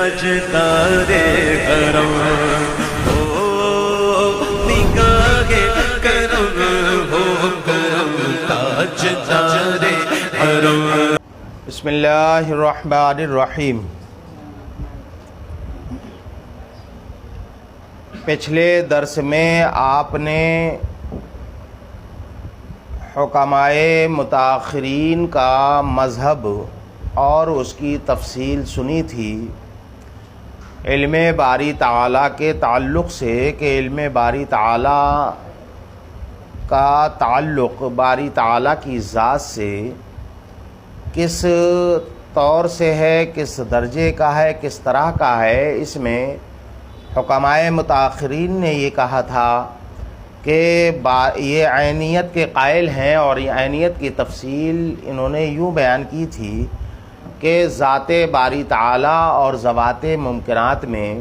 تاجدار حرم ہو، نگاہ کرم ہو کرم تاجدار حرم۔ بسم اللہ الرحمن الرحیم۔ پچھلے درس میں آپ نے حکمائے متاخرین کا مذہب اور اس کی تفصیل سنی تھی علم باری تعالیٰ کے تعلق سے، کہ علم باری تعالیٰ کا تعلق باری تعالیٰ کی ذات سے کس طور سے ہے، کس درجے کا ہے، کس طرح کا ہے۔ اس میں حکمائے متاخرین نے یہ کہا تھا کہ یہ عینیت کے قائل ہیں، اور یہ عینیت کی تفصیل انہوں نے یوں بیان کی تھی کہ ذات باری تعالیٰ اور ذوات ممکنات میں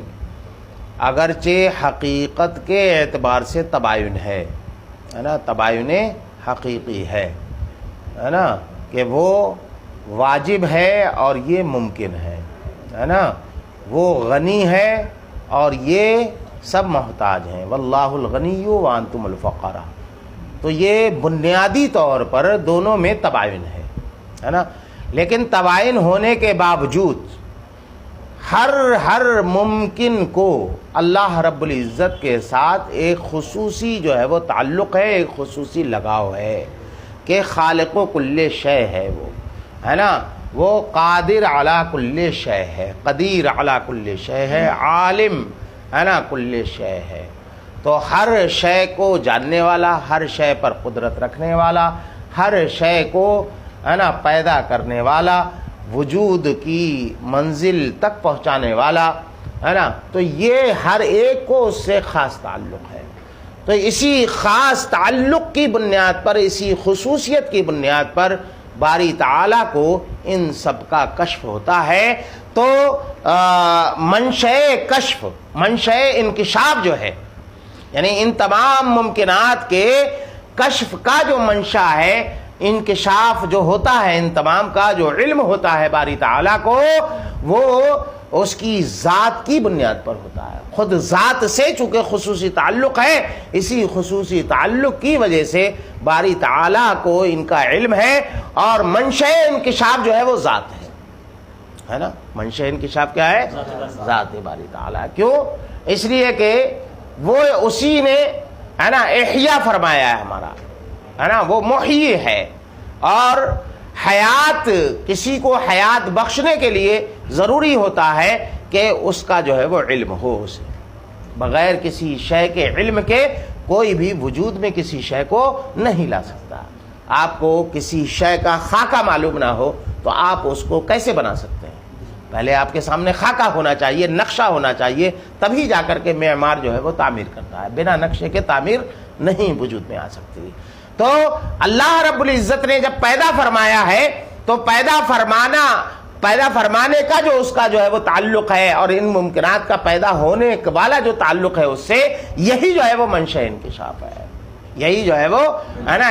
اگرچہ حقیقت کے اعتبار سے تباین ہے نا، تباین حقیقی ہے نا، کہ وہ واجب ہے اور یہ ممکن ہے نا، وہ غنی ہے اور یہ سب محتاج ہیں، واللہ الغنی وانتم الفقراء۔ تو یہ بنیادی طور پر دونوں میں تباین ہے نا، لیکن تباین ہونے کے باوجود ہر ممکن کو اللہ رب العزت کے ساتھ ایک خصوصی جو ہے وہ تعلق ہے، ایک خصوصی لگاؤ ہے کہ خالق و کل شے ہے، وہ ہے نا، وہ قادر علی کل شے ہے، قدیر علی کل شے ہے، عالم ہے نا کل شے ہے۔ تو ہر شے کو جاننے والا، ہر شے پر قدرت رکھنے والا، ہر شے کو ہے نا پیدا کرنے والا، وجود کی منزل تک پہنچانے والا ہے نا، تو یہ ہر ایک کو اس سے خاص تعلق ہے۔ تو اسی خاص تعلق کی بنیاد پر، اسی خصوصیت کی بنیاد پر باری تعالیٰ کو ان سب کا کشف ہوتا ہے۔ تو منشأ کشف، منشأ انکشاف جو ہے، یعنی ان تمام ممکنات کے کشف کا جو منشا ہے، انکشاف جو ہوتا ہے، ان تمام کا جو علم ہوتا ہے باری تعالیٰ کو، وہ اس کی ذات کی بنیاد پر ہوتا ہے۔ خود ذات سے چونکہ خصوصی تعلق ہے، اسی خصوصی تعلق کی وجہ سے باری تعالیٰ کو ان کا علم ہے، اور منشأ انکشاف جو ہے وہ ذات ہے نا۔ منشأ انکشاف کیا ہے؟ ذات باری تعالیٰ۔ کیوں؟ اس لیے کہ وہ اسی نے ہے نا احیا فرمایا ہے ہمارا، ہے نا، وہ محیی ہے، اور حیات، کسی کو حیات بخشنے کے لیے ضروری ہوتا ہے کہ اس کا جو ہے وہ علم ہو اسے۔ بغیر کسی شے کے علم کے کوئی بھی وجود میں کسی شے کو نہیں لا سکتا۔ آپ کو کسی شے کا خاکہ معلوم نہ ہو تو آپ اس کو کیسے بنا سکتے ہیں؟ پہلے آپ کے سامنے خاکہ ہونا چاہیے، نقشہ ہونا چاہیے، تبھی جا کر کے معمار جو ہے وہ تعمیر کرتا ہے۔ بنا نقشے کے تعمیر نہیں وجود میں آ سکتی۔ تو اللہ رب العزت نے جب پیدا فرمایا ہے تو پیدا فرمانے کا جو اس کا جو ہے وہ تعلق ہے، اور ان ممکنات کا پیدا ہونے والا جو تعلق ہے اس سے، یہی جو ہے وہ منشأ انکشاف ہے، یہی جو ہے وہ ہے نا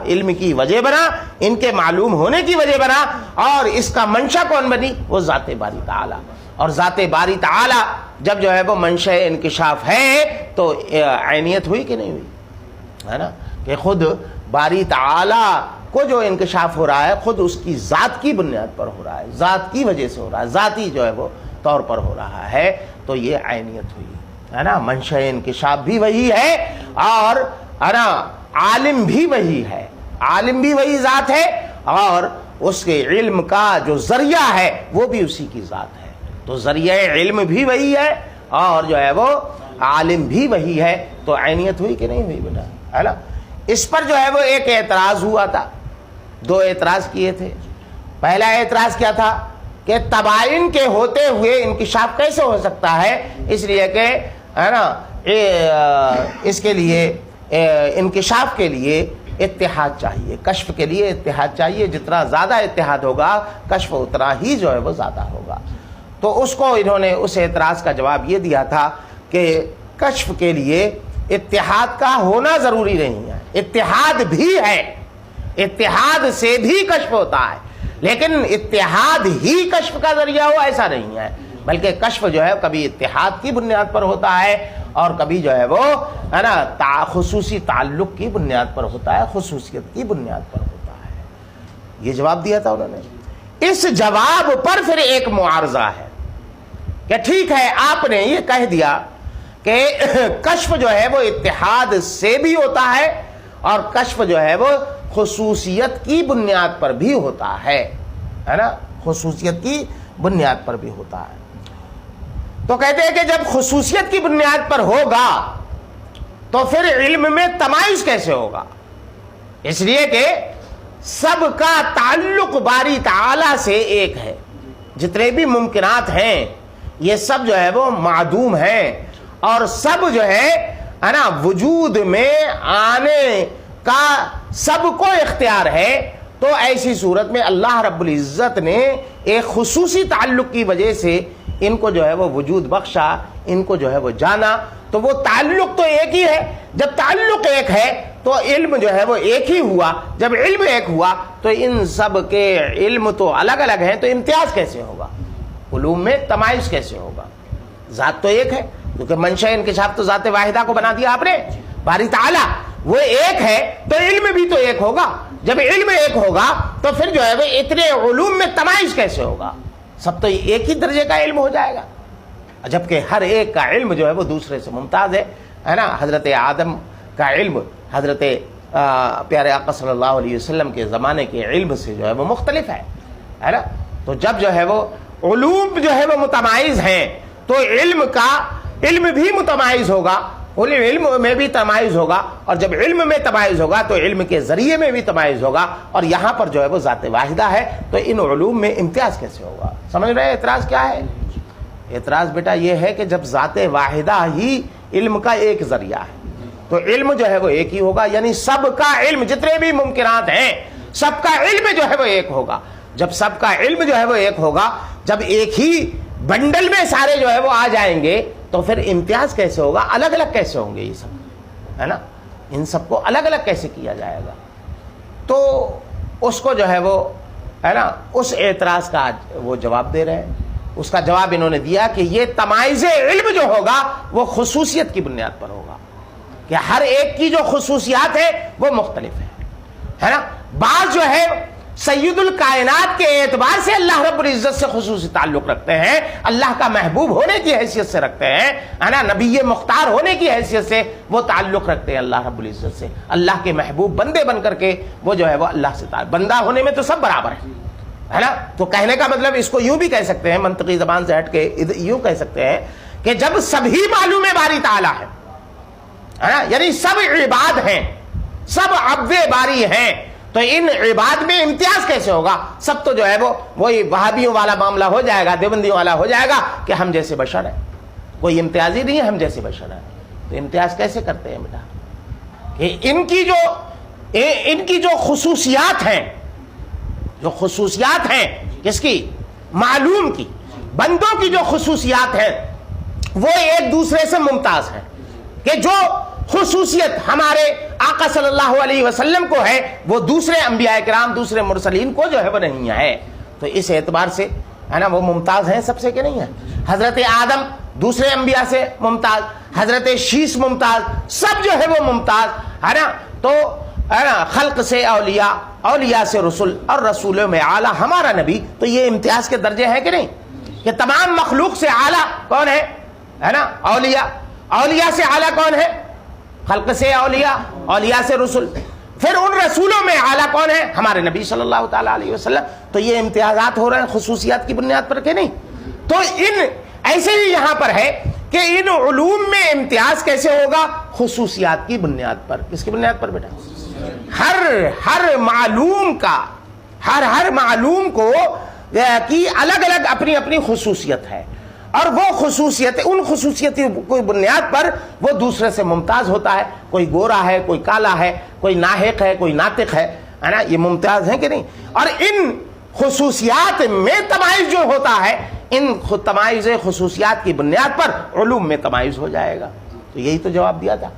علم کی وجہ بنا، ان کے معلوم ہونے کی وجہ بنا، اور اس کا منشا کون بنی؟ وہ ذات باری تعالیٰ۔ اور ذات باری تعالیٰ جب جو ہے وہ منشأ انکشاف ہے تو عینیت ہوئی کہ نہیں ہوئی؟ ہے نا، کہ خود باری تعالیٰ کو جو انکشاف ہو رہا ہے خود اس کی ذات کی بنیاد پر ہو رہا ہے، ذات کی وجہ سے ہو رہا ہے، ذاتی جو ہے وہ طور پر ہو رہا ہے، تو یہ عینیت ہوئی ہے نا۔ منشأ انکشاف بھی وہی ہے، اور ہے نا عالم بھی وہی ہے، عالم بھی وہی ذات ہے، اور اس کے علم کا جو ذریعہ ہے وہ بھی اسی کی ذات ہے۔ تو ذریعہ علم بھی وہی ہے اور جو ہے وہ عالم بھی وہی ہے، تو عینیت ہوئی کہ نہیں ہوئی بیٹا؟ ہے نا۔ اس پر جو ہے وہ ایک اعتراض ہوا تھا، دو اعتراض کیے تھے۔ پہلا اعتراض کیا تھا کہ تباین کے ہوتے ہوئے انکشاف کیسے ہو سکتا ہے؟ اس لیے کہ ہے نا اس کے لیے انکشاف کے لیے اتحاد چاہیے، کشف کے لیے اتحاد چاہیے، جتنا زیادہ اتحاد ہوگا کشف اتنا ہی جو ہے وہ زیادہ ہوگا۔ تو اس کو انہوں نے اس اعتراض کا جواب یہ دیا تھا کہ کشف کے لیے اتحاد کا ہونا ضروری نہیں ہے، اتحاد بھی ہے، اتحاد سے بھی کشف ہوتا ہے، لیکن اتحاد ہی کشف کا ذریعہ ہو ایسا نہیں ہے۔ بلکہ کشف جو ہے کبھی اتحاد کی بنیاد پر ہوتا ہے اور کبھی جو ہے وہ ہے نا خصوصی تعلق کی بنیاد پر ہوتا ہے، خصوصیت کی بنیاد پر ہوتا ہے۔ یہ جواب دیا تھا انہوں نے۔ اس جواب پر پھر ایک معارضہ ہے کہ ٹھیک ہے آپ نے یہ کہہ دیا کہ کشف جو ہے وہ اتحاد سے بھی ہوتا ہے اور کشف جو ہے وہ خصوصیت کی بنیاد پر بھی ہوتا ہے نا، خصوصیت کی بنیاد پر بھی ہوتا ہے۔ تو کہتے ہیں کہ جب خصوصیت کی بنیاد پر ہوگا تو پھر علم میں تمایز کیسے ہوگا؟ اس لیے کہ سب کا تعلق باری تعالی سے ایک ہے، جتنے بھی ممکنات ہیں یہ سب جو ہے وہ معدوم ہیں اور سب جو ہے نا وجود میں آنے کا سب کو اختیار ہے۔ تو ایسی صورت میں اللہ رب العزت نے ایک خصوصی تعلق کی وجہ سے ان کو جو ہے وہ وجود بخشا، ان کو جو ہے وہ جانا۔ تو وہ تعلق تو ایک ہی ہے، جب تعلق ایک ہے تو علم جو ہے وہ ایک ہی ہوا، جب علم ایک ہوا تو ان سب کے علم تو الگ الگ ہیں، تو امتیاز کیسے ہوگا؟ علوم میں تمایز کیسے ہوگا؟ ذات تو ایک ہے، کیونکہ منشا انکشاف تو ذات واحدہ کو بنا دیا آپ نے، باری تعالیٰ وہ ایک ہے تو علم بھی تو ایک ہوگا۔ جب علم ایک ہوگا تو پھر جو ہے وہ اتنے علوم میں تمایز کیسے ہوگا؟ سب تو ایک ہی درجے کا علم ہو جائے گا، جبکہ ہر ایک کا علم جو ہے وہ دوسرے سے ممتاز ہے نا۔ حضرت آدم کا علم حضرت پیارے آقا صلی اللہ علیہ وسلم کے زمانے کے علم سے جو ہے وہ مختلف ہے نا۔ تو جب جو ہے وہ علوم جو ہے وہ متمایز ہیں تو علم بھی متمایز ہوگا، علم میں بھی تمایز ہوگا، اور جب علم میں تمایز ہوگا تو علم کے ذریعے میں بھی تمایز ہوگا، اور یہاں پر جو ہے وہ ذات واحدہ ہے تو ان علوم میں امتیاز کیسے ہوگا؟ سمجھ رہے ہیں اعتراض کیا ہے؟ اعتراض بیٹا یہ ہے کہ جب ذات واحدہ ہی علم کا ایک ذریعہ ہے تو علم جو ہے وہ ایک ہی ہوگا، یعنی سب کا علم، جتنے بھی ممکنات ہیں سب کا علم جو ہے وہ ایک ہوگا۔ جب سب کا علم جو ہے وہ ایک ہوگا، جب ایک ہی بنڈل میں سارے جو ہے وہ آ جائیں گے تو پھر امتیاز کیسے ہوگا؟ الگ الگ کیسے ہوں گے یہ سب، ہے نا؟ ان سب کو الگ الگ کیسے کیا جائے گا؟ تو اس کو جو ہے وہ ہے نا اس اعتراض کا وہ جواب دے رہے ہیں۔ اس کا جواب انہوں نے دیا کہ یہ تمایز علم جو ہوگا وہ خصوصیت کی بنیاد پر ہوگا، کہ ہر ایک کی جو خصوصیات ہے وہ مختلف ہے نا۔ بعض جو ہے سید الکائنات کے اعتبار سے اللہ رب العزت سے خصوصی تعلق رکھتے ہیں، اللہ کا محبوب ہونے کی حیثیت سے رکھتے ہیں، ہے نا، نبی مختار ہونے کی حیثیت سے وہ تعلق رکھتے ہیں اللہ رب العزت سے، اللہ کے محبوب بندے بن کر کے وہ جو ہے وہ اللہ سے تعلق، بندہ ہونے میں تو سب برابر ہے نا۔ تو کہنے کا مطلب اس کو یوں بھی کہہ سکتے ہیں، منطقی زبان سے ہٹ کے یوں کہہ سکتے ہیں کہ جب سبھی معلوم باری تعالیٰ ہے نا، یعنی سب عباد ہیں، سب عبد باری ہیں، تو ان عباد میں امتیاز کیسے ہوگا؟ سب تو جو ہے وہ وہی وہابیوں والا معاملہ ہو جائے گا، دیوبندیوں والا ہو جائے گا کہ ہم جیسے بشر ہیں، کوئی امتیاز ہی نہیں ہے، ہم جیسے بشر ہیں۔ تو امتیاز کیسے کرتے ہیں بیٹا؟ کہ ان کی جو خصوصیات ہیں، جو خصوصیات ہیں کس کی؟ معلوم کی، بندوں کی جو خصوصیات ہیں وہ ایک دوسرے سے ممتاز ہیں، کہ جو خصوصیت ہمارے آقا صلی اللہ علیہ وسلم کو ہے وہ دوسرے انبیاء کرام، دوسرے مرسلین کو جو ہے وہ نہیں ہے۔ تو اس اعتبار سے ہے نا وہ ممتاز ہیں سب سے کہ نہیں ہے؟ حضرت آدم دوسرے انبیاء سے ممتاز، حضرت شیس ممتاز، سب جو ہے وہ ممتاز ہے نا۔ تو ہے نا خلق سے اولیاء، اولیاء سے رسول، اور رسولوں میں اعلیٰ ہمارا نبی، تو یہ امتیاز کے درجے ہیں کہ نہیں؟ کہ تمام مخلوق سے اعلیٰ کون ہے نا؟ اولیاء، اولیاء سے اعلیٰ کون ہے؟ خلق سے اولیاء، اولیاء سے رسول، پھر ان رسولوں میں اعلیٰ کون ہے؟ ہمارے نبی صلی اللہ تعالیٰ علیہ وسلم۔ تو یہ امتیازات ہو رہے ہیں خصوصیات کی بنیاد پر کہ نہیں؟ تو ایسے ہی یہاں پر ہے کہ ان علوم میں امتیاز کیسے ہوگا؟ خصوصیات کی بنیاد پر۔ کس کی بنیاد پر بیٹا؟ ہر معلوم کا، ہر معلوم کو کی الگ الگ اپنی اپنی خصوصیت ہے، اور وہ خصوصیت، ان خصوصیتوں کی بنیاد پر وہ دوسرے سے ممتاز ہوتا ہے۔ کوئی گورا ہے، کوئی کالا ہے، کوئی ناحق ہے، کوئی ناطق ہے نا، یہ ممتاز ہیں کہ نہیں؟ اور ان خصوصیات میں تمایز جو ہوتا ہے، ان تمایز خصوصیات کی بنیاد پر علوم میں تمایز ہو جائے گا۔ تو یہی تو جواب دیا تھا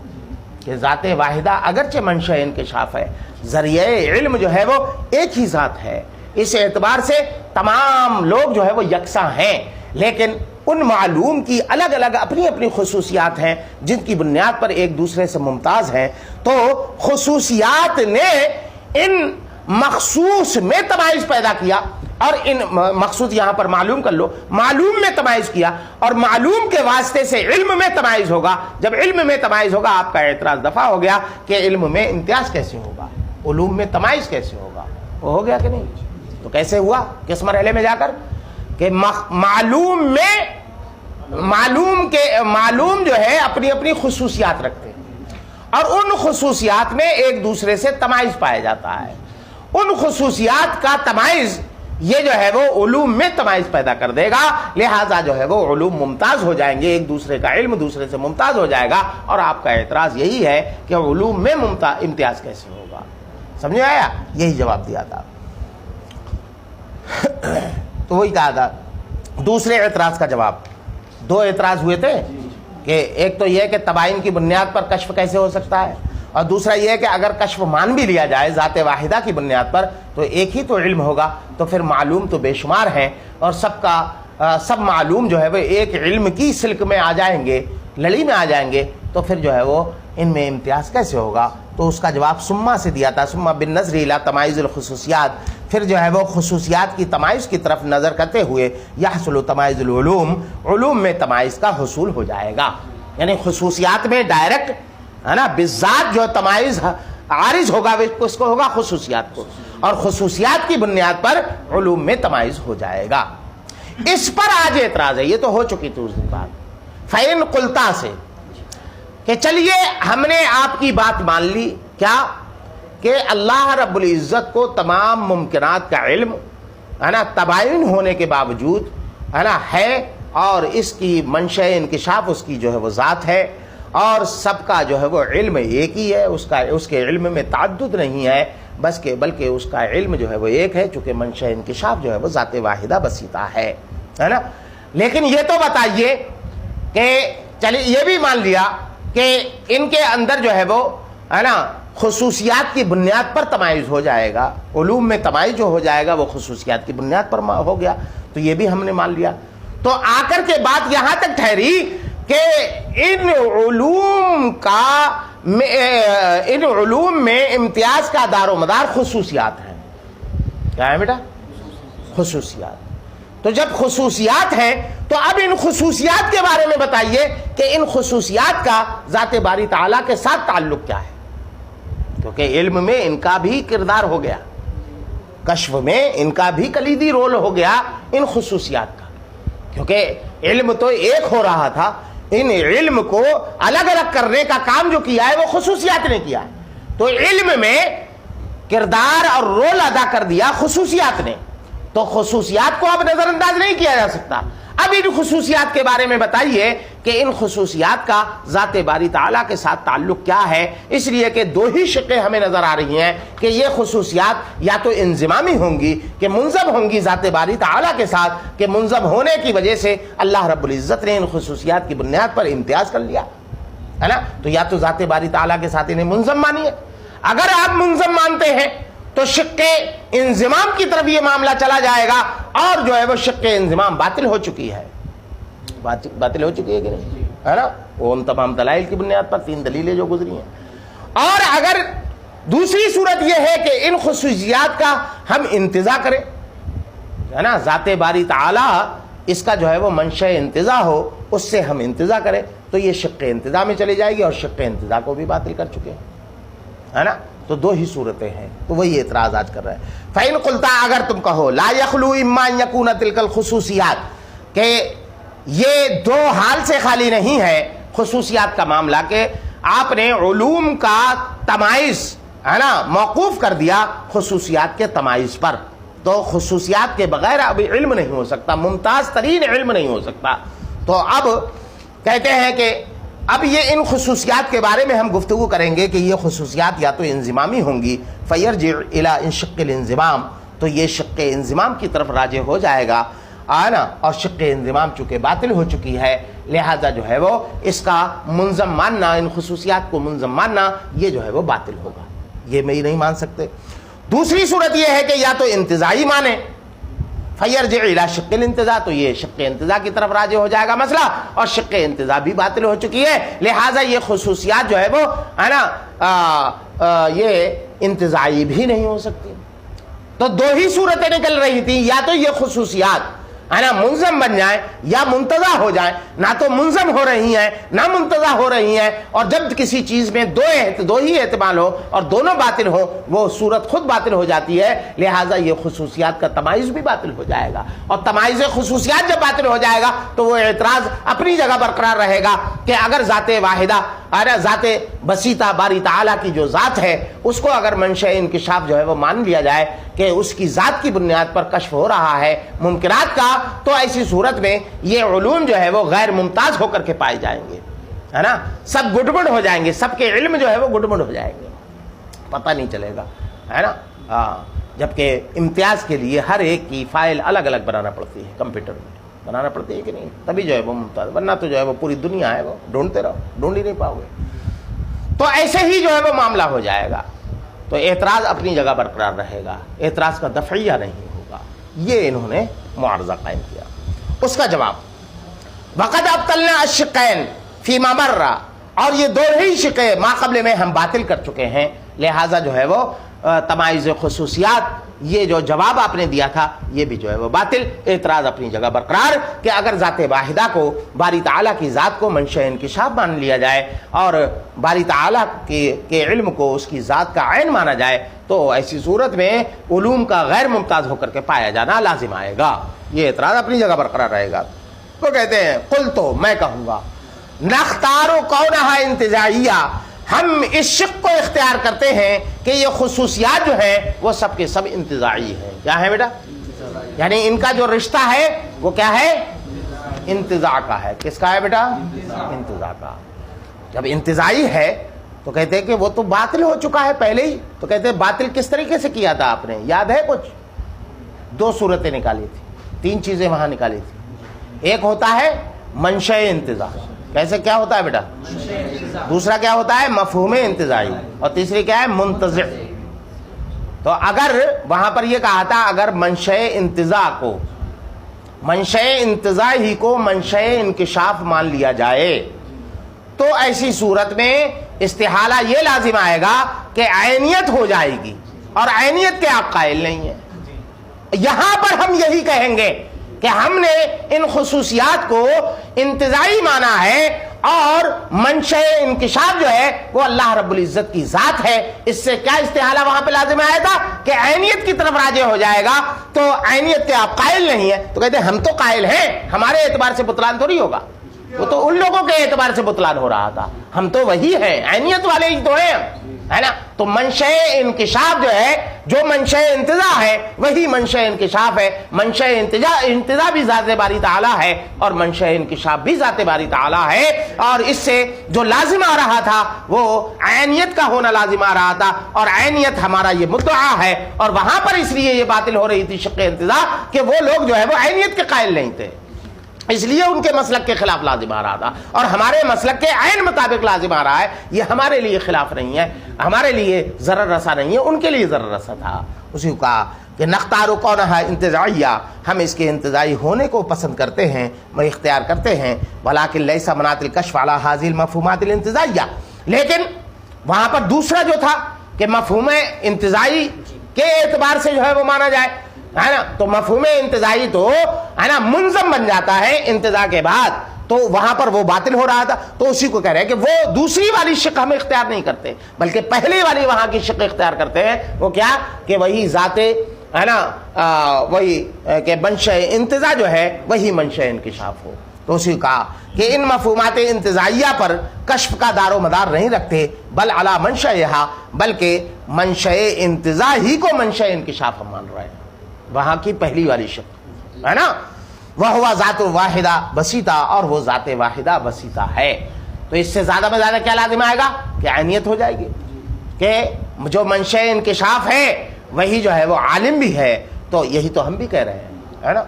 کہ ذات واحدہ اگرچہ منشأ انکشاف ہے، ذریعہ علم جو ہے وہ ایک ہی ذات ہے، اس اعتبار سے تمام لوگ جو ہے وہ یکساں ہیں، لیکن ان معلوم کی الگ الگ اپنی اپنی خصوصیات ہیں جن کی بنیاد پر ایک دوسرے سے ممتاز ہیں، تو خصوصیات نے ان مخصوص میں تمائز پیدا کیا، اور ان مخصوص یہاں پر معلوم کر لو، معلوم میں تمائز کیا، اور معلوم کے واسطے سے علم میں تمائز ہوگا۔ جب علم میں تمائز ہوگا آپ کا اعتراض دفع ہو گیا کہ علم میں امتیاز کیسے ہوگا، علوم میں تمائز کیسے ہوگا، وہ ہو گیا کہ نہیں؟ تو کیسے ہوا؟ کس مرحلے میں جا کر کہ معلوم میں معلوم جو ہے اپنی اپنی خصوصیات رکھتے ہیں، اور ان خصوصیات میں ایک دوسرے سے تمائز پایا جاتا ہے۔ ان خصوصیات کا تمائز یہ جو ہے وہ علوم میں تمائز پیدا کر دے گا، لہذا جو ہے وہ علوم ممتاز ہو جائیں گے، ایک دوسرے کا علم دوسرے سے ممتاز ہو جائے گا۔ اور آپ کا اعتراض یہی ہے کہ علوم میں امتیاز کیسے ہوگا؟ سمجھ آیا؟ یہی جواب دیا تھا۔ تو وہی کہا تھا دوسرے اعتراض کا جواب، دو اعتراض ہوئے تھے کہ ایک تو یہ کہ تباین کی بنیاد پر کشف کیسے ہو سکتا ہے، اور دوسرا یہ کہ اگر کشف مان بھی لیا جائے ذات واحدہ کی بنیاد پر تو ایک ہی تو علم ہوگا، تو پھر معلوم تو بے شمار ہیں، اور سب معلوم جو ہے وہ ایک علم کی سلک میں آ جائیں گے، لڑی میں آ جائیں گے، تو پھر جو ہے وہ ان میں امتیاز کیسے ہوگا؟ تو اس کا جواب سما سے دیا تھا، سما بالنظر الی تمائز الخصوصیات، پھر جو ہے وہ خصوصیات کی تمائز کی طرف نظر کرتے ہوئے یحصل تمائز العلوم، علوم میں تمائز کا حصول ہو جائے گا۔ یعنی خصوصیات میں ڈائریکٹ ہے نا بالذات جو تمائز عارض ہوگا اس کو ہوگا خصوصیات کو، اور خصوصیات کی بنیاد پر علوم میں تمائز ہو جائے گا۔ اس پر آج اعتراض ہے، یہ تو ہو چکی تھی اس دن بعد فَإِن قُلْتَا سے کہ چلیے ہم نے آپ کی بات مان لی، کیا کہ اللہ رب العزت کو تمام ممکنات کا علم ہے نا تباین ہونے کے باوجود ہے نا ہے، اور اس کی منشأ انکشاف اس کی جو ہے وہ ذات ہے، اور سب کا جو ہے وہ علم ایک ہی ہے، اس کے علم میں تعدد نہیں ہے، بلکہ اس کا علم جو ہے وہ ایک ہے، چونکہ منشأ انکشاف جو ہے وہ ذات واحدہ بسیطہ ہے نا۔ لیکن یہ تو بتائیے کہ چلیے یہ بھی مان لیا کہ ان کے اندر جو ہے وہ ہے نا خصوصیات کی بنیاد پر تمائز ہو جائے گا، علوم میں تمائز جو ہو جائے گا وہ خصوصیات کی بنیاد پر ہو گیا، تو یہ بھی ہم نے مان لیا۔ تو آ کر کے بات یہاں تک ٹھہری کہ ان علوم میں امتیاز کا دار و مدار خصوصیات ہیں۔ کیا ہے بیٹا؟ خصوصیات۔ تو جب خصوصیات ہیں تو اب ان خصوصیات کے بارے میں بتائیے کہ ان خصوصیات کا ذات باری تعالیٰ کے ساتھ تعلق کیا ہے، کیونکہ علم میں ان کا بھی کردار ہو گیا، کشف میں ان کا بھی کلیدی رول ہو گیا ان خصوصیات کا، کیونکہ علم تو ایک ہو رہا تھا، ان علم کو الگ الگ کرنے کا کام جو کیا ہے وہ خصوصیات نے کیا ہے۔ تو علم میں کردار اور رول ادا کر دیا خصوصیات نے، تو خصوصیات کو اب نظر انداز نہیں کیا جا سکتا۔ اب ان خصوصیات کے بارے میں بتائیے کہ ان خصوصیات کا ذات باری تعالیٰ کے ساتھ تعلق کیا ہے، اس لیے کہ دو ہی شقیں ہمیں نظر آ رہی ہیں کہ یہ خصوصیات یا تو انضمامی ہوں گی کہ منضم ہوں گی ذات باری تعالیٰ کے ساتھ، کہ منضم ہونے کی وجہ سے اللہ رب العزت نے ان خصوصیات کی بنیاد پر امتیاز کر لیا ہے نا، تو یا تو ذات باری تعالیٰ کے ساتھ انہیں منضم مانیے۔ اگر آپ منضم مانتے ہیں تو شق انضمام کی طرف یہ معاملہ چلا جائے گا، اور جو ہے وہ شق انضمام باطل ہو چکی ہے، باطل ہو چکی ہے کہ نہیں ہے نا، وہ ان تمام دلائل کی بنیاد پر 3 دلیلیں جو گزری ہیں۔ اور اگر دوسری صورت یہ ہے کہ ان خصوصیات کا ہم انتزاع کریں ہے نا، ذات باری تعالیٰ اس کا جو ہے وہ منشأ انتزاع ہو، اس سے ہم انتزاع کریں، تو یہ شق انتزاع میں چلی جائے گی، اور شق انتزاع کو بھی باطل کر چکے ہیں ہے نا۔ تو دو ہی صورتیں ہیں، تو وہی اعتراض آج کر رہے ہیں۔ فَإِن قُلْتَا اگر تم کہو لا يخلو اما ان يكون تلك الخصوصیات، کہ یہ دو حال سے خالی نہیں ہے خصوصیات کا معاملہ، کہ آپ نے علوم کا تمائز ہے نا موقوف کر دیا خصوصیات کے تمائز پر، تو خصوصیات کے بغیر اب علم نہیں ہو سکتا، ممتاز ترین علم نہیں ہو سکتا۔ تو اب کہتے ہیں کہ اب یہ ان خصوصیات کے بارے میں ہم گفتگو کریں گے کہ یہ خصوصیات یا تو انضمامی ہوں گی، فَيَرْجِعْ إِلَىٰ شِقِّ الْانضِمام، تو یہ شق انضمام کی طرف راجع ہو جائے گا آنا، اور شق انضمام چونکہ باطل ہو چکی ہے، لہذا جو ہے وہ اس کا منظم ماننا، ان خصوصیات کو منظم ماننا، یہ جو ہے وہ باطل ہوگا، یہ میں ہی نہیں مان سکتے۔ دوسری صورت یہ ہے کہ یا تو انتزاعی مانیں، فیرجع الی شق الانتزاع، تو یہ شق انتزاع کی طرف راجع ہو جائے گا مسئلہ، اور شق انتزاع بھی باطل ہو چکی ہے، لہٰذا یہ خصوصیات جو ہے وہ ہے نا یہ انتزاعی بھی نہیں ہو سکتی۔ تو دو ہی صورتیں نکل رہی تھیں، یا تو یہ خصوصیات ہے نا منظم بن جائیں یا منتزع ہو جائیں، نہ تو منظم ہو رہی ہیں نہ منتزع ہو رہی ہیں، اور جب کسی چیز میں دو ہی احتمال ہو اور دونوں باطل ہو وہ صورت خود باطل ہو جاتی ہے، لہٰذا یہ خصوصیات کا تمائز بھی باطل ہو جائے گا، اور تمائز خصوصیات جب باطل ہو جائے گا تو وہ اعتراض اپنی جگہ برقرار رہے گا کہ اگر ذات واحدہ ذات بسیطہ باری تعالیٰ کی جو ذات ہے اس کو اگر منشأ انکشاف جو ہے وہ مان لیا جائے کہ اس کی ذات کی بنیاد پر کشف ہو رہا ہے ممکنات کا، تو ایسی صورت میں یہ علوم جو ہے وہ غیر ممتاز ہو کر کے پائے جائیں گے، ہے نا، سب گڑبڑ ہو جائیں گے، سب کے علم جو ہے وہ گڑبڑ ہو جائیں گے، پتہ نہیں چلے گا، ہے نا۔ جبکہ امتیاز کے لیے ہر ایک کی فائل الگ الگ بنانا پڑتی ہے، کمپیوٹر میں بنانا پڑتی ہے کہ نہیں، تبھی جو ہے وہ ممتاز، ورنہ تو جو ہے وہ پوری دنیا ہے وہ ڈھونڈتے رہو، ڈھونڈ ہی نہیں پاؤ گے۔ تو ایسے ہی جو ہے وہ معاملہ ہو جائے گا، تو اعتراض اپنی جگہ برقرار رہے گا، اعتراض کا دفعیہ نہیں ہوگا، یہ انہوں نے معارضہ قائم کیا۔ اس کا جواب وقد ابطلنا الشقین فیما مر، اور یہ دو ہی شقیں ما قبل میں ہم باطل کر چکے ہیں، لہٰذا جو ہے وہ تمائز خصوصیات یہ جو جواب آپ نے دیا تھا یہ بھی جو ہے وہ باطل، اعتراض اپنی جگہ برقرار کہ اگر ذات واحدہ کو باری تعالیٰ کی ذات کو منشأ انکشاف مان لیا جائے اور باری تعالیٰ کے علم کو اس کی ذات کا عین مانا جائے تو ایسی صورت میں علوم کا غیر ممتاز ہو کر کے پایا جانا لازم آئے گا، یہ اعتراض اپنی جگہ برقرار رہے گا۔ وہ کہتے ہیں قل، تو میں کہوں گا نختار کونہا انتزاعیہ، ہم اس شق کو اختیار کرتے ہیں کہ یہ خصوصیات جو ہیں وہ سب کے سب انتزاعی ہیں۔ کیا ہے بیٹا؟ یعنی ان کا جو رشتہ ہے وہ کیا ہے؟ انتزاع کا ہے۔ کس کا ہے بیٹا؟ انتزاع کا۔ جب انتزاعی ہے تو کہتے ہیں کہ وہ تو باطل ہو چکا ہے پہلے ہی، تو کہتے ہیں باطل کس طریقے سے کیا تھا آپ نے، یاد ہے کچھ؟ دو صورتیں نکالی تھی، تین چیزیں وہاں نکالی تھی۔ ایک ہوتا ہے منشأ انتزاع، کیسے کیا ہوتا ہے بیٹا؟ دوسرا کیا ہوتا ہے؟ مفہوم انتزاعی، اور تیسری کیا ہے؟ منتزع۔ تو اگر وہاں پر یہ کہا تھا اگر منشأ انتزاع کو، منشأ انتزاع ہی کو منشأ انکشاف مان لیا جائے تو ایسی صورت میں استحالہ یہ لازم آئے گا کہ عینیت ہو جائے گی، اور عینیت کے آپ قائل نہیں ہیں۔ یہاں پر ہم یہی کہیں گے کہ ہم نے ان خصوصیات کو انتزاعی مانا ہے، اور منشأ انکشاف جو ہے وہ اللہ رب العزت کی ذات ہے، اس سے کیا استحالہ وہاں پہ لازم آیا تھا کہ عینیت کی طرف راجع ہو جائے گا، تو عینیت کے آپ قائل نہیں ہیں، تو کہتے ہیں ہم تو قائل ہیں، ہمارے اعتبار سے بطلان تھوڑی ہوگا، وہ تو ان لوگوں کے اعتبار سے بطلان ہو رہا تھا، ہم تو وہی ہیں، عینیت والے ہی تو ہیں، ہے نا۔ تو منشأ انکشاف جو ہے، جو منشأ انتزاع ہے وہی منشأ انکشاف ہے، منشأ انتزاع بھی ذات باری تعالیٰ ہے اور منشأ انکشاف بھی ذات باری تعالیٰ ہے، اور اس سے جو لازم آ رہا تھا وہ عینیت کا ہونا لازم آ رہا تھا، اور عینیت ہمارا یہ مدعا ہے، اور وہاں پر اس لیے یہ باطل ہو رہی تھی شق انتزاع کہ وہ لوگ جو ہے وہ عینیت کے قائل نہیں تھے، اس لیے ان کے مسلک کے خلاف لازم آ رہا تھا، اور ہمارے مسلک کے عین مطابق لازم آ رہا ہے، یہ ہمارے لیے خلاف نہیں ہے، ہمارے لیے ضرر رسا نہیں ہے، ان کے لیے ضرر رسا تھا۔ اسی کو کہا کہ نختار کونہا انتزاعیہ، ہم اس کے انتزاعی ہونے کو پسند کرتے ہیں، اختیار کرتے ہیں، ولیکن لیس مناط الکشف علی هذه المفہومات الانتزاعیہ، لیکن وہاں پر دوسرا جو تھا کہ مفہوم انتزاعی کے اعتبار سے جو ہے وہ مانا جائے، ہے نا، تو مفہوم انتزاعی تو ہے نا منظم بن جاتا ہے انتزاع کے بعد، تو وہاں پر وہ باطل ہو رہا تھا، تو اسی کو کہہ رہے ہیں کہ وہ دوسری والی شق ہم اختیار نہیں کرتے بلکہ پہلی والی وہاں کی شق اختیار کرتے ہیں، وہ کیا کہ وہی ذات ہے نا وہی کہ منشأ انتزاع جو ہے وہی منشأ انکشاف ہو۔ تو اسی کہا کہ ان مفہومات انتزاعیہ پر کشف کا دار و مدار نہیں رکھتے، بل علی منشأہا، بلکہ منشأ انتزاع ہی کو منشأ انکشاف ہم مان رہے ہیں، وہاں کی پہلی والی شق ہے نا، وہ ہوا ذات واحدہ بسیطہ، اور وہ ذات واحدہ بسیطہ ہے، تو اس سے زیادہ میں زیادہ کیا لازم آئے گا کہ عینیت ہو جائے گی، کہ جو منشأ انکشاف ہے وہی جو ہے وہ عالم بھی ہے، تو یہی تو ہم بھی کہہ رہے ہیں، ہے نا۔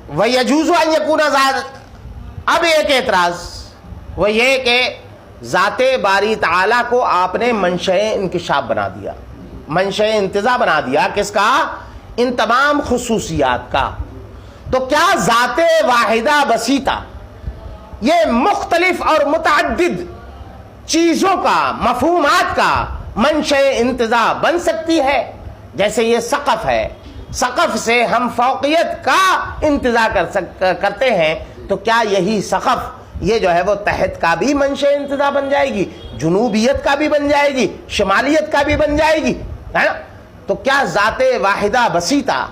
وَيَجُوزُ أَن يَكُونَ ذَاتٍ، اب ایک اعتراض وہ یہ کہ ذات باری تعالیٰ کو آپ نے منشأ انکشاف بنا دیا، منشأ انتزاع بنا دیا، کس کا؟ ان تمام خصوصیات کا، تو کیا ذات واحدہ بسیطہ یہ مختلف اور متعدد چیزوں کا، مفہومات کا منشأ انتزاع بن سکتی ہے؟ جیسے یہ سقف ہے، سقف سے ہم فوقیت کا انتزاع کرتے ہیں، تو کیا یہی سقف یہ جو ہے وہ تحت کا بھی منشأ انتزاع بن جائے گی، جنوبیت کا بھی بن جائے گی، شمالیت کا بھی بن جائے گی، ہے نا؟ تو کیا ذات واحدہ بسیطہ،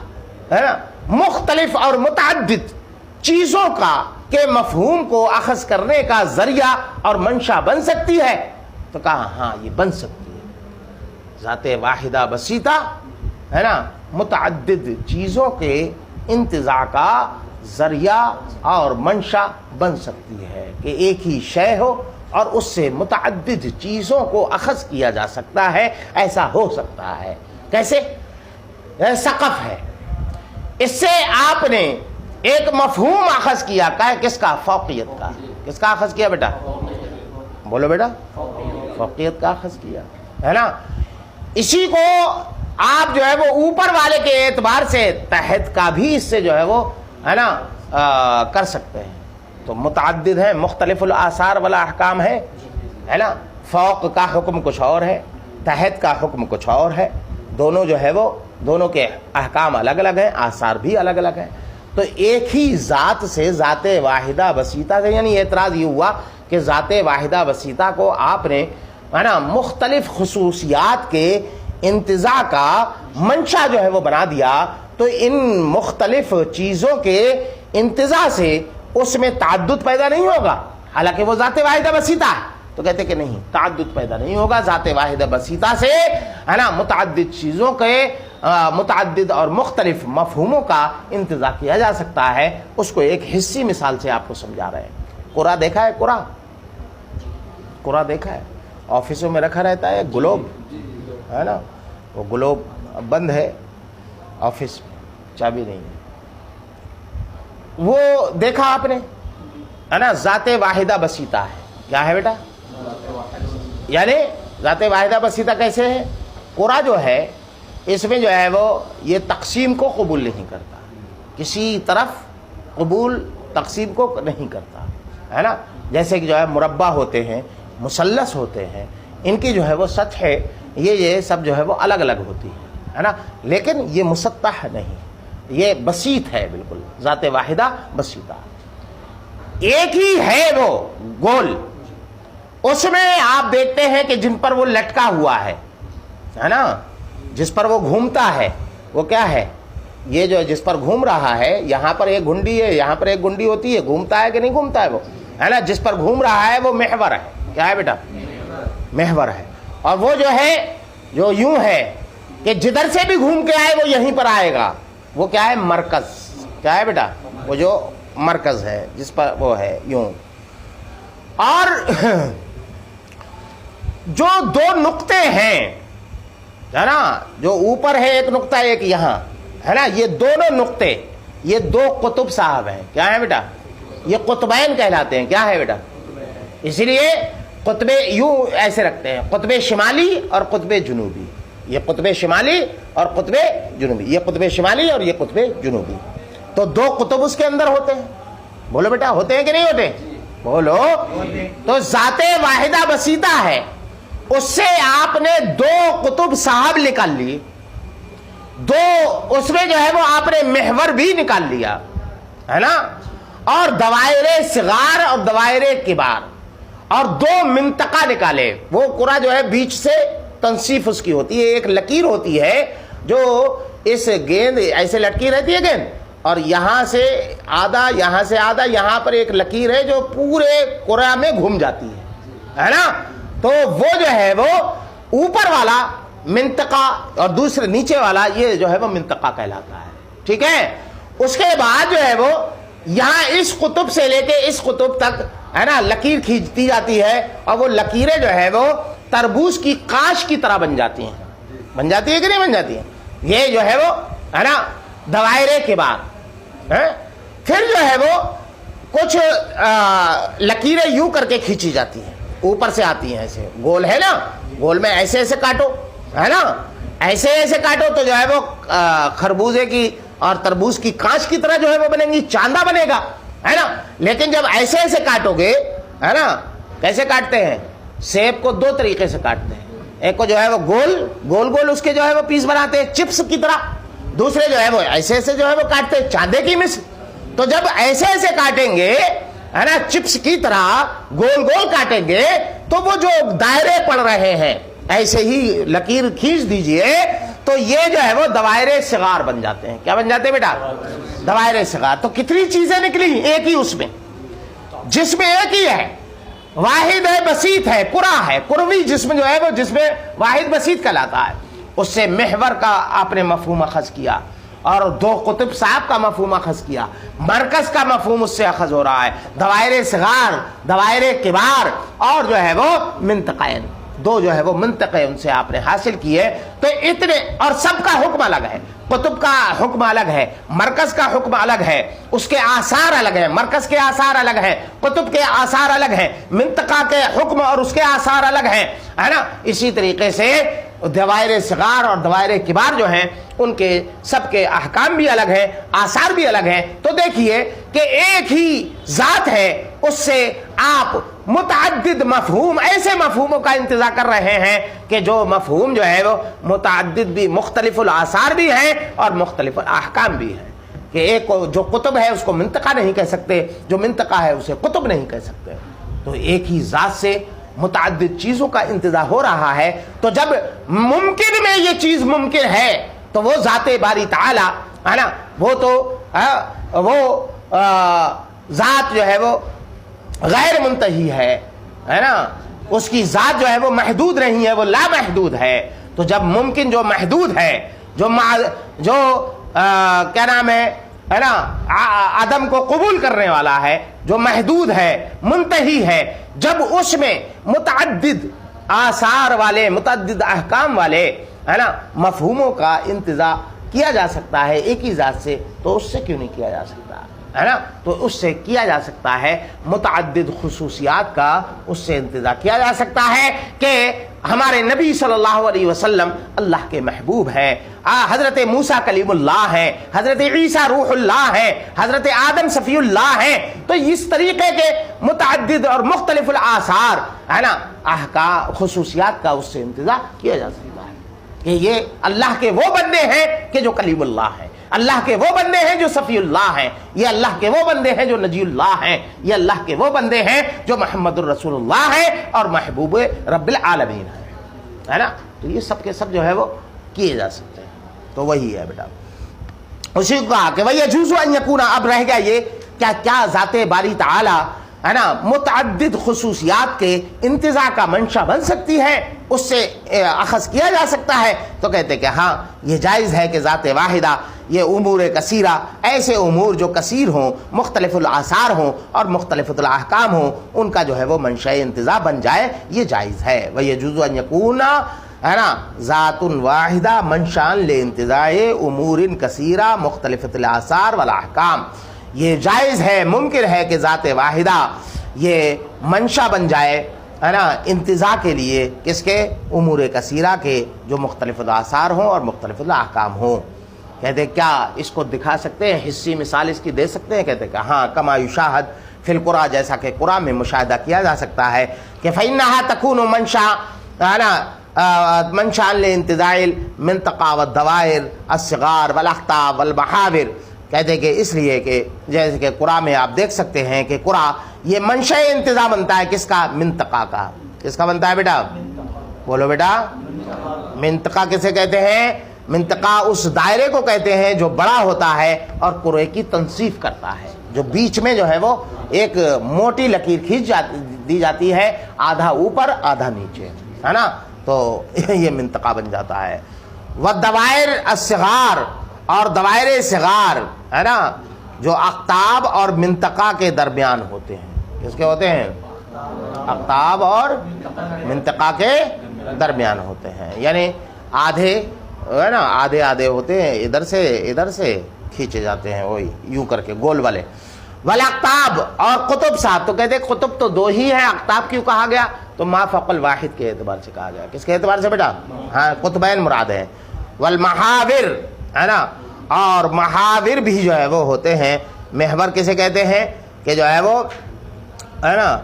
ہے نا، مختلف اور متعدد چیزوں کا کے مفہوم کو اخذ کرنے کا ذریعہ اور منشا بن سکتی ہے؟ تو کہا ہاں یہ بن سکتی ہے، ذات واحدہ بسیطہ، ہے نا، متعدد چیزوں کے انتزاع کا ذریعہ اور منشا بن سکتی ہے کہ ایک ہی شے ہو اور اس سے متعدد چیزوں کو اخذ کیا جا سکتا ہے، ایسا ہو سکتا ہے۔ کیسے؟ سقف ہے، اس سے آپ نے ایک مفہوم اخذ کیا، کس کا؟ فوقیت کا۔ کس کا اخذ کیا بیٹا؟ بولو بیٹا، فوقیت کا اخذ کیا، ہے نا؟ اسی کو آپ جو ہے وہ اوپر والے کے اعتبار سے تحت کا بھی اس سے جو ہے وہ، ہے نا، کر سکتے ہیں۔ تو متعدد ہیں، مختلف الاثار والا احکام ہے نا، فوق کا حکم کچھ اور ہے، تحت کا حکم کچھ اور ہے، دونوں جو ہے وہ دونوں کے احکام الگ الگ ہیں، آثار بھی الگ الگ ہیں۔ تو ایک ہی ذات سے، ذات واحدہ بسیطہ سے، یعنی اعتراض یہ ہوا کہ ذات واحدہ بسیطہ کو آپ نے، ہے نا، مختلف خصوصیات کے انتزاع کا منشا جو ہے وہ بنا دیا، تو ان مختلف چیزوں کے انتزاع سے اس میں تعدد پیدا نہیں ہوگا، حالانکہ وہ ذات واحدہ بسیطہ ہے۔ تو کہتے کہ نہیں، تعدد پیدا نہیں ہوگا، ذات واحدہ بسیطہ سے، ہے نا، متعدد چیزوں کے متعدد اور مختلف مفہوموں کا انتزاع کیا جا سکتا ہے۔ اس کو ایک حصی مثال سے آپ کو سمجھا رہے ہیں۔ قرآن دیکھا ہے؟ قرآن دیکھا ہے؟ آفسوں میں رکھا رہتا ہے گلوب، ہے نا، وہ گلوب بند ہے آفس میں، چابی نہیں ہے، وہ دیکھا آپ نے، ہے نا؟ ذات واحدہ بسیطہ ہے۔ کیا ہے بیٹا؟ یعنی ذات واحدہ بسیطہ کیسے ہے؟ قرآن جو ہے اس میں جو ہے وہ یہ تقسیم کو قبول نہیں کرتا، کسی طرف قبول تقسیم کو نہیں کرتا، ہے نا؟ جیسے کہ جو ہے مربع ہوتے ہیں، مثلث ہوتے ہیں، ان کی جو ہے وہ سطح یہ سب جو ہے وہ الگ الگ ہوتی ہے نا، لیکن یہ مسطح نہیں، یہ بسیط ہے، بالکل ذات واحدہ بسیطہ۔ ایک ہی ہے وہ گول، اس میں آپ دیکھتے ہیں کہ جن پر وہ لٹکا ہوا ہے نا، جس پر وہ گھومتا ہے، وہ کیا ہے؟ یہ جو جس پر گھوم رہا ہے، یہاں پر ایک گھنڈی ہے، یہاں پر ایک گھنڈی ہوتی ہے، گھومتا ہے کہ نہیں گھومتا ہے وہ، ہے نا؟ جس پر گھوم رہا ہے وہ محور ہے۔ کیا ہے بیٹا؟ محور ہے۔ اور وہ جو ہے جو یوں ہے کہ جدھر سے بھی گھوم کے آئے وہ یہیں پر آئے گا، وہ کیا ہے؟ مرکز۔ کیا ہے بیٹا؟ وہ جو مرکز ہے جس پر وہ ہے یوں۔ اور جو دو نقطے ہیں، ہے نا، جو اوپر ہے ایک نقطہ ایک یہاں، ہے نا، یہ دونوں نقطے یہ دو قطب صاحب ہیں۔ کیا ہے بیٹا؟ یہ قطبین کہلاتے ہیں۔ کیا ہے بیٹا؟ اسی لیے قطب یوں ایسے رکھتے ہیں، قطب شمالی اور قطب جنوبی۔ یہ قطب شمالی اور قطب جنوبی، یہ قطب شمالی اور یہ قطب جنوبی، تو دو قطب اس کے اندر ہوتے ہیں۔ بولو بیٹا، ہوتے ہیں کہ نہیں ہوتے؟ بولو۔ تو ذات واحدہ بسیطہ ہے، اس سے آپ نے دو قطب صاحب نکال لی، دو اس میں جو ہے وہ آپ نے محور بھی نکال لیا، ہے نا، اور دوائر صغار اور دوائر کبار، اور دو منطقہ نکالے۔ وہ قرآن جو ہے بیچ سے تنصیف اس کی ہوتی ہے، ایک لکیر ہوتی ہے جو اس گیند ایسے لٹکی رہتی ہے گیند، اور یہاں سے آدھا یہاں سے آدھا یہاں پر ایک لکیر ہے جو پورے قرآن میں گھوم جاتی ہے نا۔ تو وہ جو ہے وہ اوپر والا منطقہ اور دوسرے نیچے والا یہ جو ہے وہ منطقہ کہلاتا ہے، ٹھیک ہے۔ اس کے بعد جو ہے وہ یہاں اس قطب سے لے کے اس قطب تک، ہے نا، لکیر کھینچتی جاتی ہے، اور وہ لکیریں جو ہے وہ تربوز کی کاش کی طرح بن جاتی ہیں۔ بن جاتی ہے کہ نہیں بن جاتی ہیں؟ یہ جو ہے وہ، ہے نا، دوائرے کے بعد پھر جو ہے وہ کچھ لکیریں یوں کر کے کھینچی جاتی ہیں، اوپر سے آتی ہیں، ایسے گول ہے نا، گول میں ایسے ایسے کاٹو، ہے نا، ایسے ایسے کاٹو تو جو ہے وہ خربوزے کی اور تربوز کی کانچ کی طرح جو ہے وہ بنیں گی، چاندہ بنے گا، ہے نا. لیکن جب ایسے ایسے کاٹو گے، ہے نا، کیسے کاٹتے ہیں؟ سیب کو دو طریقے سے کاٹتے ہیں. ایک کو جو ہے وہ گول اس کے جو ہے وہ پیس بناتے ہیں چپس کی طرح، دوسرے جو ہے وہ ایسے ایسے جو ہے وہ کاٹتے ہیں چاندے کی مثل. تو جب ایسے ایسے کاٹیں گے، ہے نا، چپس کی طرح گول کاٹیں گے، تو وہ جو دائرے پڑ رہے ہیں ایسے ہی لکیر کھینچ دیجئے تو یہ جو ہے وہ دوائر صغار بن جاتے ہیں. کیا بن جاتے ہیں بیٹا؟ دوائر صغار. تو کتنی چیزیں نکلی ایک ہی اس میں، جس میں ایک ہی ہے، واحد ہے، بسیط ہے، قرا ہے، قروی جسم جو ہے وہ جس میں واحد بسیط کہلاتا ہے. اس سے محور کا آپ نے مفہوم اخذ کیا اور دو قطب صاحب کا مفہوم اخذ کیا، مرکز کا مفہوم اس سے اخذ ہو رہا ہے، دوائر صغار، دوائر کبار اور جو ہے وہ منطقین، دو جو ہے وہ منطقے ان سے آپ نے حاصل کیے. تو اتنے، اور سب کا حکم الگ ہے، قطب کا حکم الگ ہے، مرکز کا حکم الگ ہے، اس کے آثار الگ ہیں، مرکز کے آثار الگ ہیں، قطب کے آثار الگ ہیں، منطقہ کے حکم اور اس کے آثار الگ ہیں، ہے نا. اسی طریقے سے دوائر صغار اور دوائر کبار جو ہیں ان کے سب کے احکام بھی الگ ہیں، آثار بھی الگ ہیں. تو دیکھیے کہ ایک ہی ذات ہے، اس سے آپ متعدد مفہوم، ایسے مفہوموں کا انتزاع کر رہے ہیں کہ جو مفہوم جو ہے وہ متعدد بھی، مختلف الاثار بھی ہیں اور مختلف الاحکام بھی ہیں. کہ ایک کو جو قطب ہے اس کو منطقہ نہیں کہہ سکتے، جو منطقہ ہے اسے قطب نہیں کہہ سکتے. تو ایک ہی ذات سے متعدد چیزوں کا انتزاع ہو رہا ہے. تو جب ممکن میں یہ چیز ممکن ہے تو وہ ذات باری تعالی ہے نا، وہ تو وہ ذات جو ہے وہ غیر منتہی ہے نا، اس کی ذات جو ہے وہ محدود نہیں ہے، وہ لا محدود ہے. تو جب ممکن جو محدود ہے، جو کیا نام ہے نا، عدم کو قبول کرنے والا ہے، جو محدود ہے، منتہی ہے، جب اس میں متعدد آثار والے، متعدد احکام والے، ہے نا، مفہوموں کا انتزاع کیا جا سکتا ہے ایک ہی ذات سے، تو اس سے کیوں نہیں کیا جا سکتا، ہے نا. تو اس سے کیا جا سکتا ہے، متعدد خصوصیات کا اس سے انتزاع کیا جا سکتا ہے کہ ہمارے نبی صلی اللہ علیہ وسلم اللہ کے محبوب ہیں، حضرت موسیٰ کلیم اللہ ہیں، حضرت عیسیٰ روح اللہ ہیں، حضرت آدم صفی اللہ ہیں. تو اس طریقے کے متعدد اور مختلف الاثار، ہے نا، احکام، خصوصیات کا اس سے انتزاع کیا جا سکتا ہے کہ یہ اللہ کے وہ بندے ہیں کہ جو کلیم اللہ ہیں، اللہ کے وہ بندے ہیں جو صفی اللہ ہیں، یہ اللہ کے وہ بندے ہیں جو نجی اللہ ہیں، یہ اللہ کے وہ بندے ہیں جو محمد الرسول اللہ ہیں اور محبوب رب العالمین ہیں، ہے نا. تو یہ سب کے سب جو ہے وہ کیے جا سکتے ہیں. تو وہی ہے بیٹا. اسی کو کہا کہ وَيَجُوزُ أَن يَكُونَ، اب رہ گیا یہ کیا ذات باری تعالی، ہے نا، متعدد خصوصیات کے انتزاع کا منشا بن سکتی ہے، اس سے اخذ کیا جا سکتا ہے. تو کہتے کہ ہاں یہ جائز ہے کہ ذات واحدہ یہ امور کثیرہ، ایسے امور جو کثیر ہوں، مختلف الاثار ہوں اور مختلف الاحکام ہوں، ان کا جو ہے وہ منشا انتزاع بن جائے، یہ جائز ہے. وَيَجُوزُ أَن يَكُونَ، ہے نا، ذات واحدہ منشان لانتزاع امور کثیرہ مختلف الاثار والاحکام. یہ جائز ہے، ممکن ہے کہ ذات واحدہ یہ منشا بن جائے، ہے نا، انتزاع کے لیے، کس کے؟ امور کثیرہ کے، جو مختلف الاثار ہوں اور مختلف الاحکام ہوں. کہتے کیا اس کو دکھا سکتے ہیں، حصی مثال اس کی دے سکتے ہیں؟ کہتے کہ ہاں، کما یشاہد فی القرآن، جیسا کہ قرآن میں مشاہدہ کیا جا سکتا ہے کہ فإنها تكون منشا، ہے نا، منشا لانتزاع المنطقہ والدوائر الصغار والاحقاب والمحاور. کہتے کہ اس لیے کہ جیسے کہ قرآن میں آپ دیکھ سکتے ہیں کہ قرآن یہ منشا انتزاع بنتا ہے کس کا؟ منطقہ کا. کس کا بنتا ہے بیٹا؟ بولو بیٹا. منطقہ کسے کہتے ہیں؟ منطقہ اس دائرے کو کہتے ہیں جو بڑا ہوتا ہے اور قرے کی تنصیف کرتا ہے، جو بیچ میں جو ہے وہ ایک موٹی لکیر کھینچ دی جاتی ہے، آدھا اوپر آدھا نیچے، ہے نا. تو یہ منطقہ بن جاتا ہے. والدوائر الصغار، اور دوائر صغار، ہے نا، جو اقطاب اور منطقہ کے درمیان ہوتے ہیں. کس کے ہوتے ہیں؟ اقطاب اور منطقہ کے درمیان ہوتے ہیں، یعنی آدھے، ہے نا، آدھے آدھے ہوتے ہیں، ادھر سے کھینچے جاتے ہیں، وہی یوں کر کے گول والے. والاقطاب، اور قطب صاحب، تو کہتے ہیں قطب تو دو ہی ہیں، اقطاب کیوں کہا گیا؟ تو ما فوق الواحد کے اعتبار سے کہا گیا. کس کے اعتبار سے بیٹا؟ ہاں، قطبین مراد ہے. والمحاور، ہے نا، اور محاور بھی جو ہے وہ ہوتے ہیں. محور کسے کہتے ہیں کہ جو ہے وہ، ہے نا،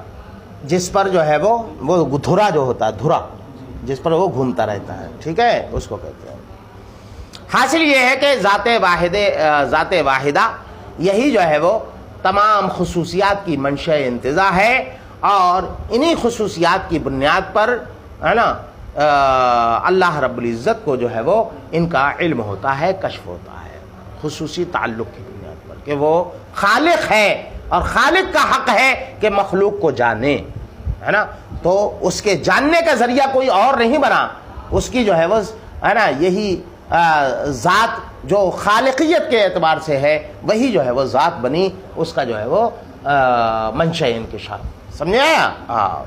جس پر جو ہے وہ دھرا جو ہوتا ہے، دھرا جس پر وہ گھومتا رہتا ہے، ٹھیک ہے، اس کو کہتے ہیں. حاصل یہ ہے کہ ذات واحدہ یہی جو ہے وہ تمام خصوصیات کی منشأ انتزاع ہے، اور انہی خصوصیات کی بنیاد پر، ہے نا، اللہ رب العزت کو جو ہے وہ ان کا علم ہوتا ہے، کشف ہوتا ہے، خصوصی تعلق کی بنیاد پر کہ وہ خالق ہے، اور خالق کا حق ہے کہ مخلوق کو جانے، ہے نا. تو اس کے جاننے کا ذریعہ کوئی اور نہیں بنا، اس کی جو ہے وہ، ہے نا، یہی ذات جو خالقیت کے اعتبار سے ہے وہی جو ہے وہ ذات بنی، اس کا جو ہے وہ منشأ انکشاف. سمجھے؟ ہاں.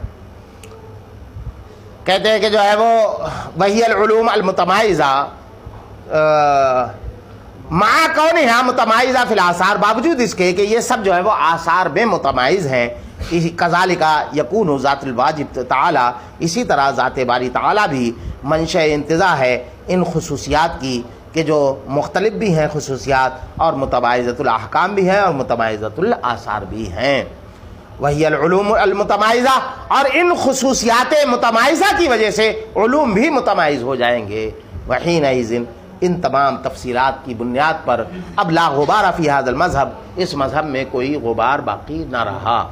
کہتے ہیں کہ جو ہے وہ وہی العلوم المتمائزہ مع کونہا متمائزہ فی الآثار، باوجود اس کے کہ یہ سب جو ہے وہ آثار میں متمائز ہیں. کذالک یکون ذات الواجب تعالی، اسی طرح ذات باری تعالی بھی منشأ انتزاع ہے ان خصوصیات کی کہ جو مختلف بھی ہیں خصوصیات، اور متمائزۃ الاحکام بھی ہیں اور متمائزۃ الاثار بھی ہیں. وہی العلوم المتمائزہ، اور ان خصوصیات متمائزہ کی وجہ سے علوم بھی متمائز ہو جائیں گے. وحینئذ، ان تمام تفصیلات کی بنیاد پر اب لا غبار فی ھذا المذہب، اس مذہب میں کوئی غبار باقی نہ رہا.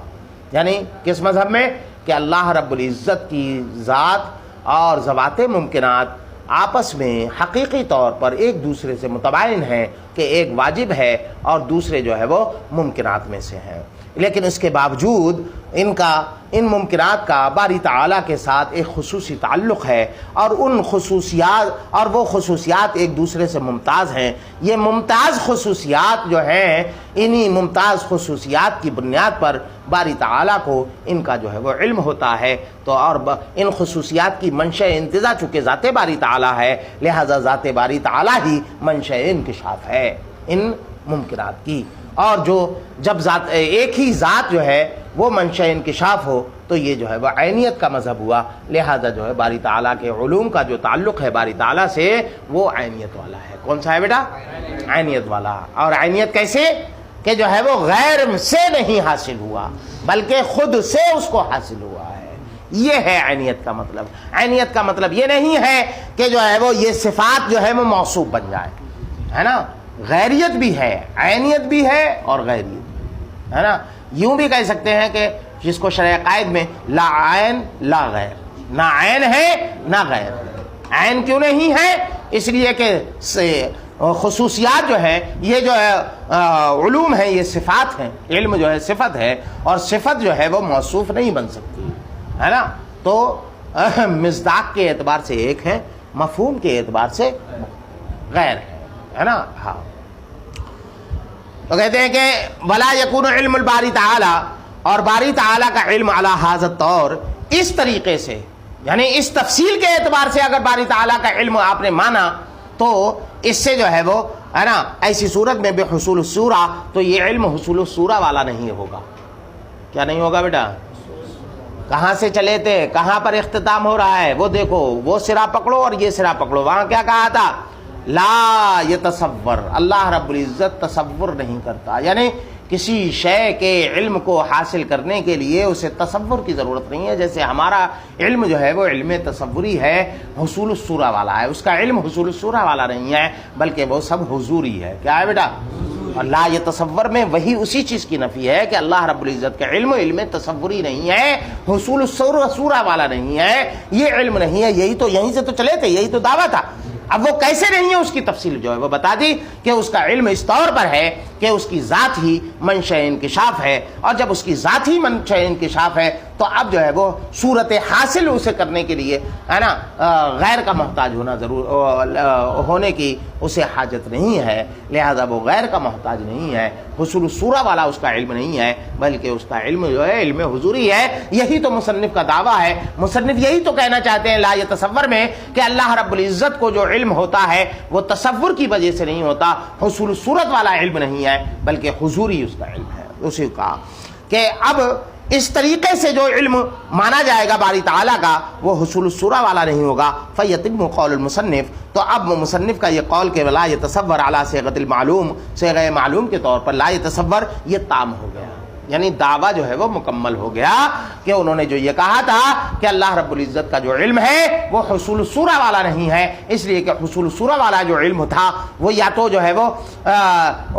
یعنی کس مذہب میں؟ کہ اللہ رب العزت کی ذات اور ذوات ممکنات آپس میں حقیقی طور پر ایک دوسرے سے متباین ہیں، کہ ایک واجب ہے اور دوسرے جو ہے وہ ممکنات میں سے ہیں. لیکن اس کے باوجود ان ممکنات کا باری تعالیٰ کے ساتھ ایک خصوصی تعلق ہے، اور وہ خصوصیات ایک دوسرے سے ممتاز ہیں. یہ ممتاز خصوصیات جو ہیں، انہی ممتاز خصوصیات کی بنیاد پر باری تعالیٰ کو ان کا جو ہے وہ علم ہوتا ہے. تو اور ان خصوصیات کی منشأ انتزاع چونکہ ذات باری تعالیٰ ہے، لہذا ذات باری تعالیٰ ہی منشأ انکشاف ہے ان ممکنات کی. اور جب ایک ہی ذات جو ہے وہ منشأ انکشاف ہو تو یہ جو ہے وہ عینیت کا مذہب ہوا. لہذا جو ہے باری تعالیٰ کے علوم کا جو تعلق ہے باری تعالیٰ سے وہ عینیت والا ہے. کون سا ہے بیٹا؟ عینیت والا. اور عینیت کیسے؟ کہ جو ہے وہ غیر سے نہیں حاصل ہوا بلکہ خود سے اس کو حاصل ہوا ہے. یہ ہے عینیت کا مطلب. عینیت کا مطلب یہ نہیں ہے کہ جو ہے وہ یہ صفات جو ہے وہ موصوف بن جائے، ہے نا. غیریت بھی ہے، عینیت بھی ہے اور غیریت بھی ہے نا. یوں بھی کہہ سکتے ہیں کہ جس کو شرع قائد میں لا عین لا غیر، نہ عین ہے نہ غیر. عین کیوں نہیں ہے؟ اس لیے کہ خصوصیات جو ہیں، یہ جو ہے علوم ہیں، یہ صفات ہیں. علم جو ہے صفت ہے، اور صفت جو ہے وہ موصوف نہیں بن سکتی، ہے نا. تو مصداق کے اعتبار سے ایک ہے، مفہوم کے اعتبار سے غیر ہے نا. ہاں. تو کہتے ہیں کہ ولا یکون علم الباری تعالی، اور باری تعالی کا علم علی ھذا الطور، اس طریقے سے، یعنی اس تفصیل کے اعتبار سے اگر باری تعالی کا علم آپ نے مانا تو اس سے جو ہے وہ، ہے نا، ایسی صورت میں بحصول الصورہ، تو یہ علم حصول الصورہ والا نہیں ہوگا. کیا نہیں ہوگا بیٹا؟ کہاں سے چلے تھے، کہاں پر اختتام ہو رہا ہے وہ دیکھو، وہ سرا پکڑو اور یہ سرا پکڑو. وہاں کیا کہا تھا؟ لا یتصور، اللہ رب العزت تصور نہیں کرتا. یعنی کسی شے کے علم کو حاصل کرنے کے لیے اسے تصور کی ضرورت نہیں ہے. جیسے ہمارا علم جو ہے وہ علم تصوری ہے، حصول الصورہ والا ہے. اس کا علم حصول الصورہ والا نہیں ہے بلکہ وہ سب حضوری ہے. کیا ہے بیٹا؟ اللہ یہ تصور میں وہی اسی چیز کی نفی ہے کہ اللہ رب العزت کا علم علم تصوری نہیں ہے، حصول الصورہ والا نہیں ہے. یہ علم نہیں ہے. یہیں سے تو چلے تھے، یہی تو دعویٰ تھا. اب وہ کیسے نہیں ہے اس کی تفصیل جو ہے وہ بتا دی کہ اس کا علم اس طور پر ہے کہ اس کی ذات ہی منشأ انکشاف ہے. اور جب اس کی ذات ہی منشأ انکشاف ہے تو اب جو ہے وہ صورت حاصل اسے کرنے کے لیے، ہے نا، غیر کا محتاج ہونے کی اسے حاجت نہیں ہے. لہذا وہ غیر کا محتاج نہیں ہے. حصول الصورہ والا اس کا علم نہیں ہے بلکہ اس کا علم جو ہے علم حضوری ہے. یہی تو مصنف کا دعویٰ ہے. مصنف یہی تو کہنا چاہتے ہیں لا یتصور میں کہ اللہ رب العزت کو جو علم ہوتا ہے وہ تصور کی وجہ سے نہیں ہوتا، حصول الصورت والا علم نہیں ہے بلکہ حضوری اس کا علم ہے. اسی کا کہ اب اس طریقے سے جو علم مانا جائے گا باری تعالیٰ کا وہ حصول الصورہ والا نہیں ہوگا. فیتم قول المصنف، تو اب مصنف کا یہ قول کہ لا یتصور علی صیغۃ المعلوم، صیغہ معلوم کے طور پر لا یتصور، یہ تام ہو گیا، یعنی دعویٰ جو ہے وہ مکمل ہو گیا کہ انہوں نے جو یہ کہا تھا کہ اللہ رب العزت کا جو علم ہے وہ حصول الصورہ والا نہیں ہے، اس لیے کہ حصول الصورہ والا جو علم تھا وہ یا تو جو ہے وہ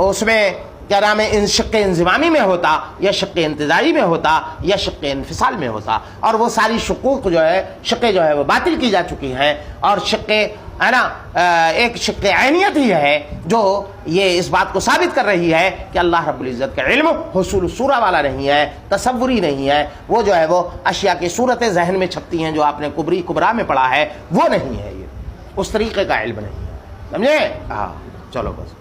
اس میں کیا نام ہے ان شق انضمامی میں ہوتا، یا شق انتزاعی میں ہوتا، یا شق انفصال میں ہوتا، اور وہ ساری شقوق جو ہے شقیں جو ہے وہ باطل کی جا چکی ہیں، اور شق ہے نا ایک شق عینیت ہی ہے جو یہ اس بات کو ثابت کر رہی ہے کہ اللہ رب العزت کا علم حصول الصورہ والا نہیں ہے، تصوری نہیں ہے، وہ جو ہے وہ اشیاء کی صورتیں ذہن میں چھپتی ہیں جو آپ نے کبری کبرا میں پڑھا ہے وہ نہیں ہے، یہ اس طریقے کا علم نہیں ہے، سمجھے؟ ہاں چلو بس.